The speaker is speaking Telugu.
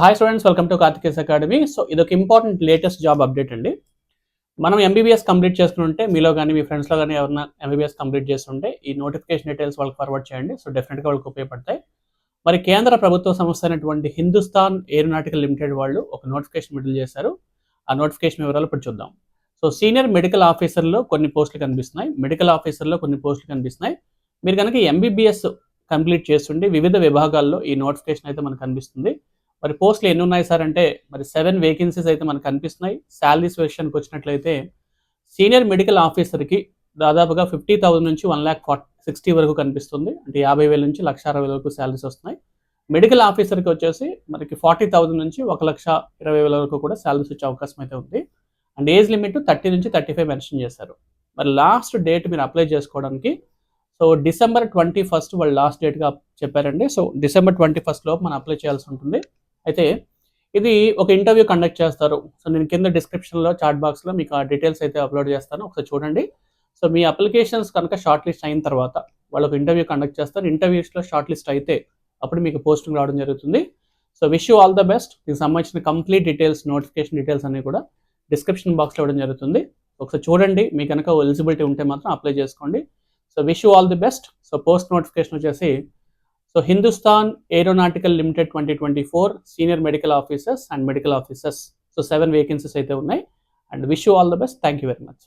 Hi students, welcome to Karthikes academy. So ఇదొక ఇంపార్టెంట్ లేటెస్ట్ జాబ్ అప్డేట్ అండి. మనం ఎంబీబీఎస్ కంప్లీట్ చేసుకుంటే మీలో కానీ మీ ఫ్రెండ్స్లో కానీ ఎవరైనా ఎంబీబీఎస్ కంప్లీట్ చేస్తుంటే ఈ నోటిఫికేషన్ డీటెయిల్స్ వాళ్ళకి ఫార్వర్డ్ చేయండి. సో డెఫినెట్గా వాళ్ళకి ఉపయోగపడతాయి. మరి కేంద్ర ప్రభుత్వ సంస్థ అయినటువంటి హిందుస్థాన్ ఏరోనాటికల్ లిమిటెడ్ వాళ్ళు ఒక నోటిఫికేషన్ విడుదల చేశారు. ఆ నోటిఫికేషన్ వివరాలు ఇప్పుడు చూద్దాం. సో సీనియర్ మెడికల్ ఆఫీసర్లో కొన్ని పోస్టులు కనిపిస్తున్నాయి, మెడికల్ ఆఫీసర్లో కొన్ని పోస్టులు కనిపిస్తున్నాయి. మీరు కనుక ఎంబీబీఎస్ కంప్లీట్ చేస్తుంటే వివిధ విభాగాల్లో ఈ నోటిఫికేషన్ అయితే మనకు కనిపిస్తుంది. మరి పోస్టులు ఎన్ని ఉన్నాయి సార్ అంటే మరి 7 వేకెన్సీస్ అయితే మనకు కనిపిస్తున్నాయి. శాలరీస్ విషయానికి వచ్చినట్లయితే సీనియర్ మెడికల్ ఆఫీసర్కి దాదాపుగా 50,000 నుంచి 1,60,000 వరకు కనిపిస్తుంది. అంటే 50,000 నుంచి 1,60,000 వరకు శాలరీస్ వస్తున్నాయి. మెడికల్ ఆఫీసర్కి వచ్చేసి మనకి 40,000 నుంచి 1,20,000 వరకు కూడా శాలరీస్ వచ్చే అవకాశం అయితే ఉంది. అండ్ ఏజ్ లిమిట్ 30 నుంచి 35 మెన్షన్ చేశారు. మరి లాస్ట్ డేట్ మీరు అప్లై చేసుకోవడానికి సో December 21 వాళ్ళు లాస్ట్ డేట్గా చెప్పారండి. సో December 21 లోపు మనం అప్లై చేయాల్సి ఉంటుంది. అయితే ఇది ఒక ఇంటర్వ్యూ కండక్ట్ చేస్తారు. సో నేను కింద డిస్క్రిప్షన్లో చాట్ బాక్స్లో మీకు ఆ డీటెయిల్స్ అయితే అప్లోడ్ చేస్తాను, ఒకసారి చూడండి. సో మీ అప్లికేషన్స్ కనుక షార్ట్ లిస్ట్ అయిన తర్వాత వాళ్ళు ఒక ఇంటర్వ్యూ కండక్ట్ చేస్తారు. ఇంటర్వ్యూస్లో షార్ట్ లిస్ట్ అయితే అప్పుడు మీకు పోస్టింగ్ రావడం జరుగుతుంది. So wish you all the best. దీనికి సంబంధించిన కంప్లీట్ డీటెయిల్స్, నోటిఫికేషన్ డీటెయిల్స్ అన్ని కూడా డిస్క్రిప్షన్ బాక్స్లో ఇవ్వడం జరుగుతుంది. ఒకసారి చూడండి, మీ కనుక ఎలిజిబిలిటీ ఉంటే మాత్రం అప్లై చేసుకోండి. So wish you all the best. So post notification వచ్చేసి so Hindustan Aeronautical Limited 2024 senior medical officers and medical officers. So 7 vacancies అయితే ఉన్నాయి. And wish you all the best. Thank you very much.